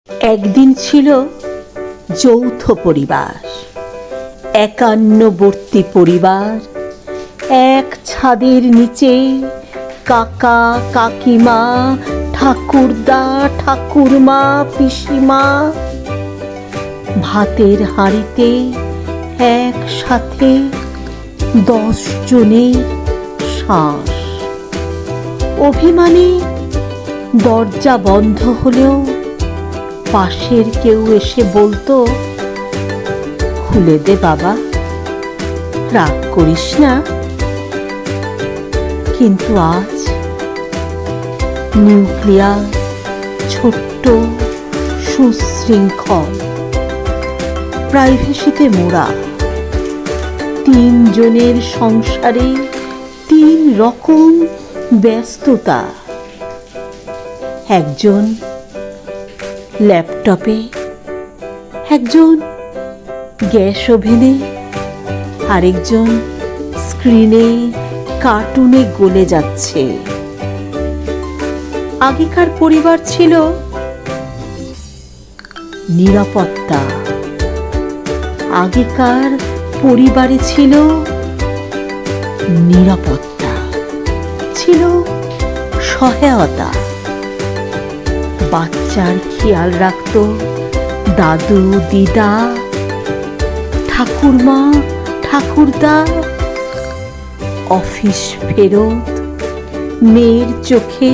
একদিন ছিল যৌথ পরিবার, একান্নবর্তী পরিবার। এক ছাদের নিচে কাকা কাকিমা, ঠাকুরদা ঠাকুরমা, পিসিমা ভাতের হাঁড়িতে একসাথে 10 জনের শ্বাস। অভিমানে দরজা বন্ধ হলেও পাশের কেউ এসে বলতো, খুলে দে বাবা, রাগ করিস না। কিন্তু আজ নিউক্লিয়ার ছোট্ট সুশৃঙ্খল প্রাইভেসিতে মোড়া 3 জনের সংসারে 3 রকম ব্যস্ততা। একজন ল্যাপটপে, একজন গ্যাস ওভেনে, আরেকজন স্ক্রিনে কার্টুনে গলে যাচ্ছে। আগেকার পরিবার ছিল নিরাপত্তা, আগেকার পরিবারে ছিল নিরাপত্তা, ছিল সহায়তা। বাচ্চার খেয়াল রাখত দাদু দিদা, ঠাকুরমা ঠাকুরদা। অফিস ফেরত মেয়ের চোখে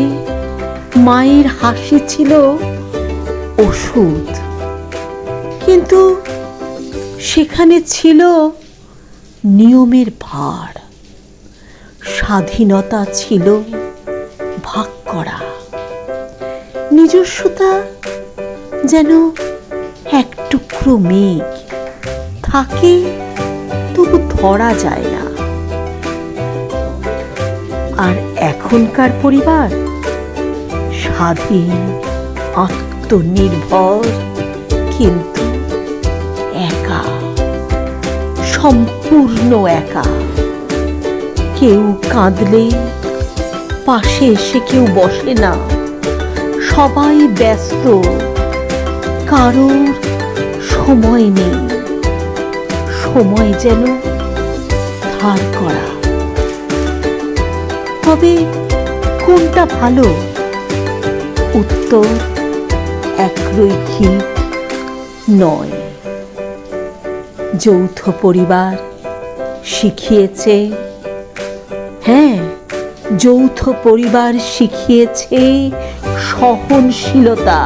মায়ের হাসি ছিল ওষুধ। কিন্তু সেখানে ছিল নিয়মের ভার, স্বাধীনতা ছিল ভাগ করা, নিজস্বতা যেন এক টুকরো মেঘ, থাকে তবু ধরা যায় না। আর এখনকার পরিবার স্বাধীন, আত্মনির্ভর, কিন্তু একা, সম্পূর্ণ একা। কেউ কাঁদলে পাশে এসে কেউ বসে না, সবাই ব্যস্ত, কারোর সময় নেই। সময় যেন ধার করা। তবে কোনটা ভালো? উত্তর একরৈখিক নয়। যৌথ পরিবার শিখিয়েছে, যৌথ পরিবার শিখিয়েছে সহনশীলতা,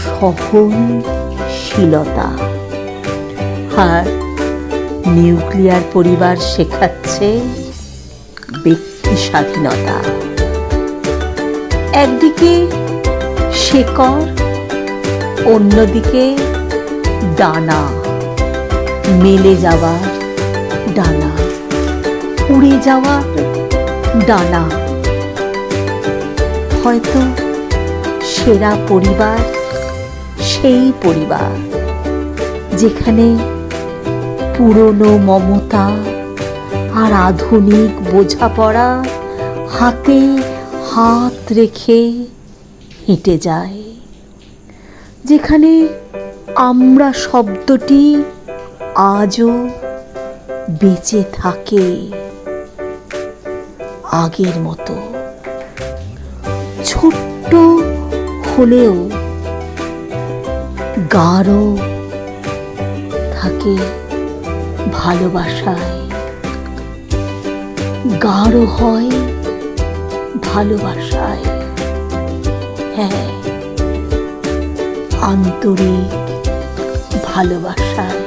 সহনশীলতা। আর নিউক্লিয়ার পরিবার শেখাচ্ছে ব্যক্তি স্বাধীনতা। একদিকে শেকড়, অন্যদিকে ডানা, মেলে যাওয়ার ডানা, উড়ে যাওয়ার ডানা। হয়তো সেরা পরিবার সেই পরিবার যেখানে পুরনো মমতা আর আধুনিক বোঝাপড়া হাতে হাত রেখে হেঁটে যায়, যেখানে আমরা শব্দটি আজও বেঁচে থাকে আগের মতো। ছোট্ট হলেও গাঢ় থাকে ভালোবাসায়, গাঢ় হয় ভালোবাসায়। আন্তরিক ভালোবাসায়।